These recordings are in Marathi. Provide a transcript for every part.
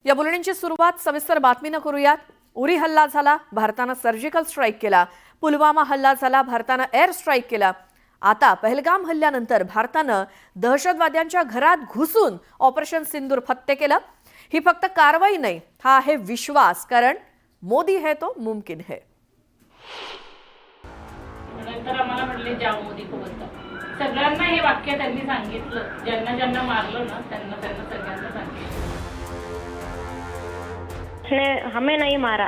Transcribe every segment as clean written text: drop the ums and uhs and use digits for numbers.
या बुलेटिनची सुरुवात सविस्तर बातमीनं करूयात। उरी हल्ला झाला, भारतानं सर्जिकल स्ट्राईक केला। पुलवामा हल्ला झाला, भारतानं एअर स्ट्राईक केला। आता पहलगाम हल्ल्यानंतर भारतानं दहशतवाद्यांच्या घरात घुसून ऑपरेशन सिंदूर फत्ते केलं। ही फक्त कारवाई नाही, हा आहे विश्वास, कारण मोदी है तो मुमकिन है। नंतर आम्हाला म्हटले जाओ मोदी को बोलता। सगळ्यांना हे वाक्य त्यांनी सांगितलं, ज्यांना ज्यांना मारलं ना त्यांना सगळ्यांना सांगितलं। उसने हमें नहीं मारा,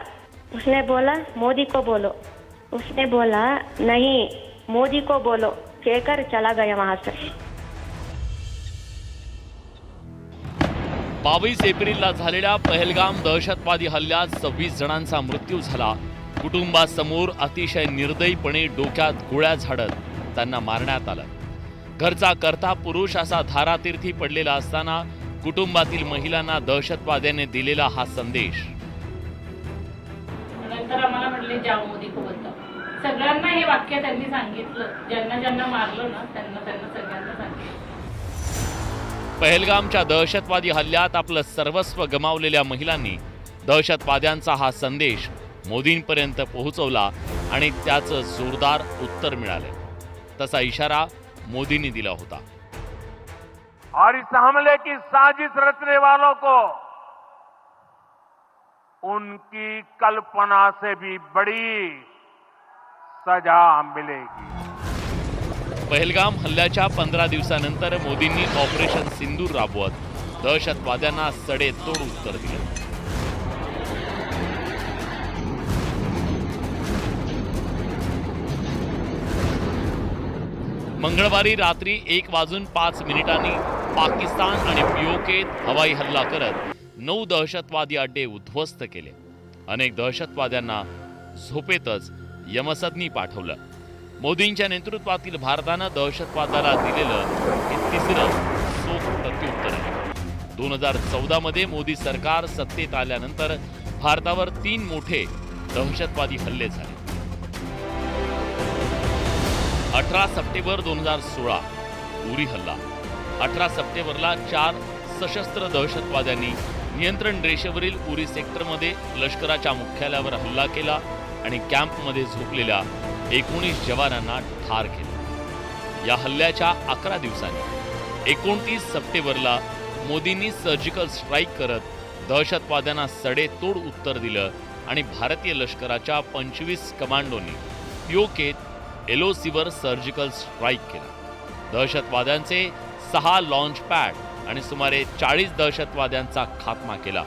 उसने बोला मोदी को बोलो। उसने बोला नहीं मोदी को बोलो, कहकर चला गया वहां से। 22 एप्रिलला झालेल्या पहलगाम दहशतवादी हल्ल्यात 26 जणांचा मृत्यू झाला। कुटुंबासमोर अतिशय निर्दयीपणे डोक्यात गोळ्या झाडत त्यांना मारण्यात आलं। घरचा करता पुरुष असा धारातीर्थी पडलेला असताना कुटुंबातील महिलांना दहशतवाद्याने दिलेला हा संदेश। नंतर आम्हाला म्हटले जाओ मोदी को बोलता। सगळ्यांना हे वाक्य त्यांनी सांगितलं, ज्यांना ज्यांना मारलं ना त्यांना सगळ्यांना सांगितलं। पहलगामच्या दहशतवादी हल्ल्यात आपलं सर्वस्व गमावलेल्या महिलांनी दहशतवाद्यांचा हा संदेश मोदींपर्यंत पोहोचवला आणि त्याचं जोरदार उत्तर मिळालं। तसा इशारा मोदींनी दिला होता। और इस हमले की साजिश रचने वालों को उनकी कल्पना से भी बड़ी सजा मिलेगी। पहलगाम हल्ल्याच्या 15 दिवसानंतर मोदींनी ऑपरेशन सिंदूर राबवत दहशतवाद्यांना सडेतोड उत्तर दिलं। मंगळवारी रात्री 1:05 पाकिस्तान आणि पीओकेत हवाई हल्ला करत 9 दहशतवादी अड्डे उद्ध्वस्त केले। अनेक दहशतवाद्यांना झोपेतच यमसदनी पाठवलं। मोदींच्या नेतृत्वातील भारतानं दहशतवादाला दिलेलं हे तिसरं चोख प्रत्युत्तर आहे। 2014 मध्ये मोदी सरकार सत्तेत आल्यानंतर भारतावर 3 मोठे दहशतवादी हल्ले झाले। 18 सप्टेंबर 2016 उरी हल्ला। 18 सप्टेंबरला 4 सशस्त्र दहशतवाद्यांनी नियंत्रण रेषेवरील उरी सेक्टरमध्ये लष्कराच्या मुख्यालयावर हल्ला केला आणि कॅम्पमध्ये झोपलेल्या 19 जवानांना ठार केले। या हल्ल्याच्या 11 दिवसांनी 29 सप्टेंबरला मोदींनी सर्जिकल स्ट्राईक करत दहशतवाद्यांना सडेतोड उत्तर दिलं आणि भारतीय लष्कराच्या 25 कमांडोंनी पीओकेत एलओसीवर सर्जिकल स्ट्राईक केला। दहशतवाद्यांचे 6 लॉन्च पॅड आणि सुमारे 40 दहशतवाद्यांचा खात्मा केला।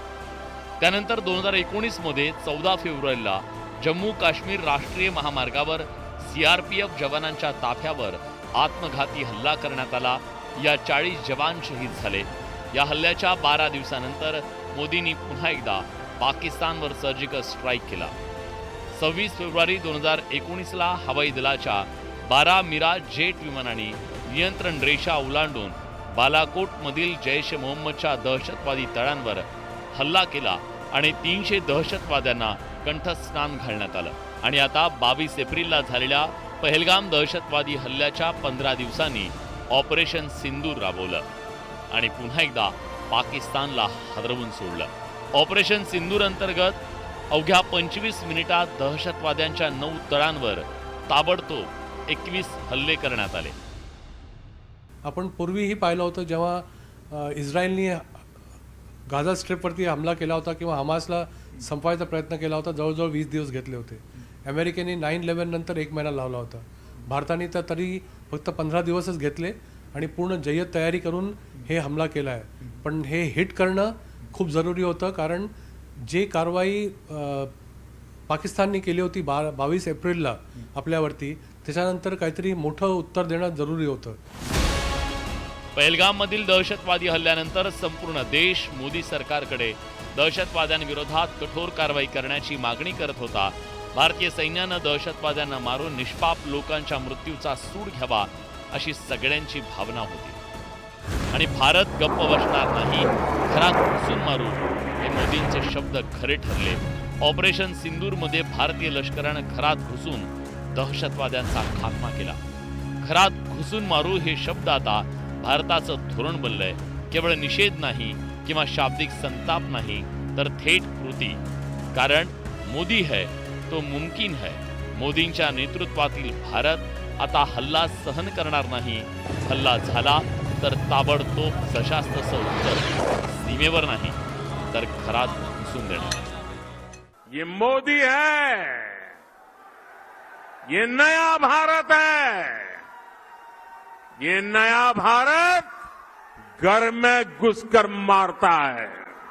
त्यानंतर 2019 मध्ये 14 फेब्रुवारीला जम्मू काश्मीर राष्ट्रीय महामार्गावर सीआरपीएफ जवानांच्या ताफ्यावर आत्मघाती हल्ला करण्यात आला। या 40 जवान शहीद झाले। या हल्ल्याच्या 12 दिवसानंतर मोदींनी पुन्हा एकदा पाकिस्तानवर सर्जिकल स्ट्राईक केला। 26 फेब्रुवारी 2019ला हवाई दलाच्या 12 मिराज जेट विमानांनी नियंत्रण रेषा ओलांडून बालाकोटमधील जैश ए मोहम्मदच्या दहशतवादी तळांवर हल्ला केला आणि 300 दहशतवाद्यांना कंठस्नान घालण्यात आलं। आणि आता 22 एप्रिलला झालेल्या पहलगाम दहशतवादी हल्ल्याच्या 15 दिवसांनी ऑपरेशन सिंदूर राबवलं आणि पुन्हा एकदा पाकिस्तानला हादरवून सोडलं। ऑपरेशन सिंदूर अंतर्गत अवघ्या 25 मिनिटात दहशतवाद्यांच्या 9 तळांवर ताबडतोब 21 हल्ले करण्यात आले। आपण पूर्वीही पाहिलं होतं, जेव्हा इस्रायलने गाझा स्ट्रिपवरती हमला केला होता किंवा हमासला संपवायचा प्रयत्न केला होता, जवळजवळ 20 दिवस घेतले होते। अमेरिकेने 9/11 नंतर 1 महिना लावला होता। भारताने तर तरी फक्त 15 दिवसच घेतले आणि पूर्ण जय्यत तयारी करून हे हमला केला आहे। पण हे हिट करणं खूप जरुरी होतं, कारण जे कारवाई पाकिस्तानने केली होती 22 एप्रिलला आपल्यावरती, त्याच्यानंतर काहीतरी मोठं उत्तर देणं जरुरी होतं। पहलगाममधील दहशतवादी हल्ल्यानंतर संपूर्ण देश मोदी सरकारकडे दहशतवाद्यांविरोधात कठोर कारवाई करण्याची मागणी करत होता। भारतीय सैन्यानं दहशतवाद्यांना मारून निष्पाप लोकांच्या मृत्यूचा सूड घ्यावा अशी सगळ्यांची भावना होती आणि भारत गप्प बसणार नाही, घरात घुसून मारू, हे मोदींचे शब्द खरे ठरले। ऑपरेशन सिंदूरमध्ये भारतीय लष्करानं घरात घुसून दहशतवाद्यांचा खात्मा केला। घरात घुसून मारू हे शब्द आता भारताचं धोरण बनलंय। केवळ निषेध नाही किंवा शाब्दिक संताप नाही, तर थेट कृती. कारण मोदी है तो मुमकिन है. मोदींच्या नेतृत्वातील भारत आता हल्ला सहन करणार नाही. हल्ला झाला तर ताबडतोब सशस्त्र उत्तर सीमेवर नाही तर घरात घुसून देणार. ये मोदी है, ये नया भारत है. ये नया भारत घर में घुसकर मारता है.